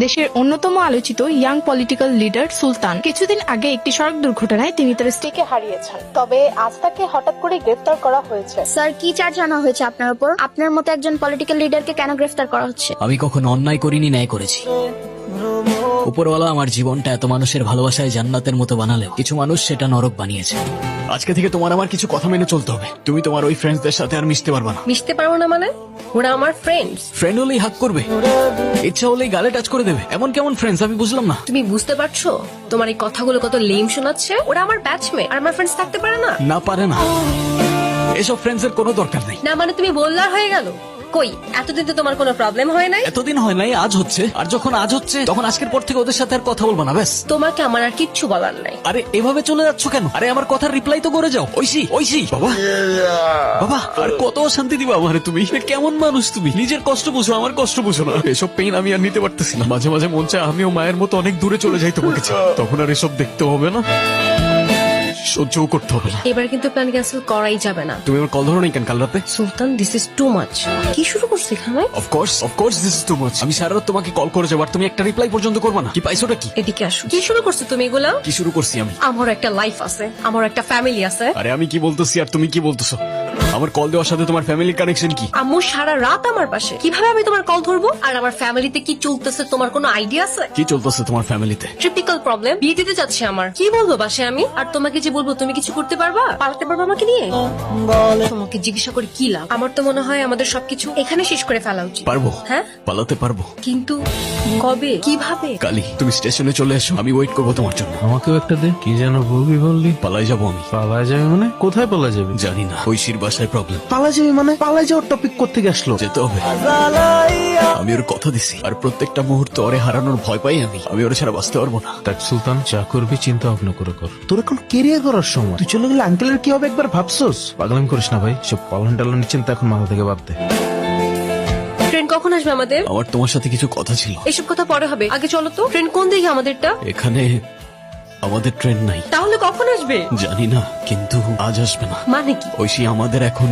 দেশের অন্যতম আলোচিত ইয়াং পলিটিক্যাল লিডার সুলতান কিছুদিন আগে একটি সড়ক দুর্ঘটনায় তিনি তার স্ত্রীকে হারিয়েছেন। তবে আজ তাকে হঠাৎ করে গ্রেফতার করা হয়েছে। স্যার, কি চার্জ আনা হয়েছে আপনার উপর? আপনার মতো একজন পলিটিক্যাল লিডারকে কেন গ্রেফতার করা হচ্ছে? আমি কখনো অন্যায় করিনি, ন্যায় করেছি। উপরওয়ালা আমার জীবনটা এত মানুষের ভালোবাসায় জান্নাতের মতো বানালেও কিছু মানুষ সেটা নরক বানিয়েছে। আজকে থেকে তোমার আমার কিছু কথা মেনে চলতে হবে। তুমি তোমার ওই ফ্রেন্ডসদের সাথে আর মিশতে পারবে না। মিশতে পারবো না মানে? ওরা আমার ফ্রেন্ডস। ফ্রেন্ড হলেই হাক করবে, ইচ্ছা হলেই গালে টাচ করে দেবে। এমন কেমন ফ্রেন্ডস আমি বুঝলাম না। তুমি বুঝতে পারছো তোমার এই কথাগুলো কত লেম শোনাচ্ছে? ওরা আমার ব্যাচমেট আর আমার ফ্রেন্ডস থাকতে পারে না? না পারে না, এসব ফ্রেন্ডস এর কোনো দরকার নেই। না মানে তুমি বললার হয়ে গেল? কই এতদিন তো তোমার কোনো প্রবলেম হয় নাই। এতদিন হয় নাই, আজ হচ্ছে। আর যখন আজ হচ্ছে তখন আজকের পর থেকে ওদের সাথে আর কথা বলবো না, ব্যাস। তোমাকে আমার আর কিচ্ছু বলার নাই। আরে এভাবে চলে যাচ্ছ কেন? আরে আমার কথার রিপ্লাই তো করে যাও। ঐশী, ঐশী, বাবা বাবা, আর কত শান্তি দিবা আমারে তুমি? কেমন মানুষ তুমি? নিজের কষ্ট বুঝো, আমার কষ্ট বুঝো না। এসব পেইন আমি আর নিতে পারতেছি না। মাঝে মাঝে মন চায় আমিও মায়ের মতো অনেক দূরে চলে যাই তোমাকে ছেড়ে। তখন আর এসব দেখতে হবে না, সহ্যও করতে হবে না। এবার কিন্তু প্ল্যান ক্যান্সেল করাই যাবে না। তুমি আমার কল ধরো নাই কেন কাল রাতে? সুলতান, দিস ইজ টু মাচ। কি শুরু করছো এখানে? Of course this is too much. আমি সারা রাত তোমাকে কল করে যাবো আর তুমি একটা রিপ্লাই পর্যন্ত করবে না। কি পাইছোটা কি? এদিকে আসো। কি শুরু করছো তুমি এগুলা? কি শুরু করছি আমি? আমার একটা লাইফ আছে, আমার একটা ফ্যামিলি আছে। আরে আমি কি বলতেছি আর তুমি কি বলতেছো? আমার কল দেওয়ার সাথে তোমার ফ্যামিলির কানেকশন কি? আম্মু সারা রাত আমার পাশে, কিভাবে আমি তোমার কল ধরবো? আর আমার ফ্যামিলিতে কি চলতেছে তোমার কোনো আইডিয়া আছে? কি চলতেছে তোমার ফ্যামিলিতে? ট্রিপিক্যাল প্রবলেম। বিয়ে দিতে যাচ্ছে আমার, কি বলবো বাসে আমি? আর তোমাকে যে বলবো তুমি কিছু করতে পারবা, পালাতে পারবা আমাকে নিয়ে? তোমাকে জিজ্ঞাসা করে কি লাভ? আমার তো মনে হয় আমাদের সবকিছু এখানে শেষ করে ফেলা উচিত। পারবো, হ্যাঁ পালাতে পারবো, কিন্তু কবে, কিভাবে? কালি তুমি স্টেশনে চলে এসো, আমি ওয়েট করবো তোমার জন্য। আমাকেও একটা দে। কি যেন বললি? পালাই যাবো আমি। পালায় যাবে মানে? কোথায় পালা যাবে? জানি না, ঐশীর বাসায় প্রবলেম। পালা যাবে মানে? পালায় যাওয়ার টপিক কোত্থেকে আসলো? যেতে হবে, আমি ওর কথা দিছি। আর প্রত্যেকটা মুহূর্ত ওরে হারানোর ভয় পাই আমি ওর ছাড়া বাঁচতে পারবো না। দেখ সুলতান, যা করবি চিন্তা ভাবনা করে কর। তোর এখন কেরিয়ার করার সময়। তুই চলে গেলে আঙ্কেলের কি হবে একবার ভাবছোস? পাগলামি করিস না ভাই, সব পালন টালনের চিন্তা এখন মাথা থেকে বাদ দে। ট্রেন কখন আসবে আমাদের? আমার তোমার সাথে কিছু কথা ছিল। এসব কথা পরে হবে, আগে চলো তো। ট্রেন কোন দিকে আমাদেরটা? এখানে আমাদের ট্রেন নাই। তাহলে কখন আসবে? জানি না, কিন্তু আজ আসবে না। মানে কি? ঐশী, আমাদের এখন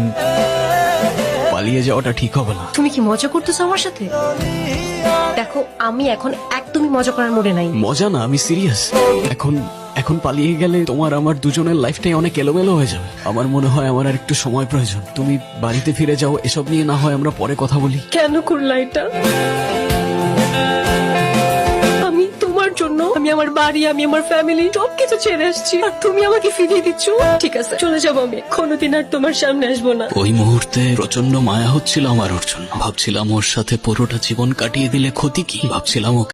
পালিয়ে যাওয়াটা ঠিক হবে না। তুমি কি মজা করতেছো আমার সাথে? দেখো আমি এখন একদমই মজা করার মুডে নাই। মজা না, আমি সিরিয়াস। এখন পালিয়ে গেলে তোমার আমার দুজনের লাইফটাই অনেক এলোমেলো হয়ে যাবে। আমার মনে হয় আমার আর একটু সময় প্রয়োজন। তুমি বাড়িতে ফিরে যাও, এসব নিয়ে না হয় আমরা পরে কথা বলি। কেন করলা এটা? আমি তোমার জন্য, আমি আমার বাড়ি, আমি আমার ফ্যামিলি সবকিছু ছেড়ে আসছি, আর তুমি আমাকে ফিরিয়ে দিচ্ছ। ঠিক আছে, চলে যাবো আমি, কোনোদিন আর তোমার সামনে আসবো না। ওই মুহূর্তে প্রচন্ড মায়া হচ্ছিল আমার ওর জন্য। ভাবছিলাম ওর সাথে পুরোটা জীবন কাটিয়ে দিলে ক্ষতি কি। ভাবছিলাম ওকে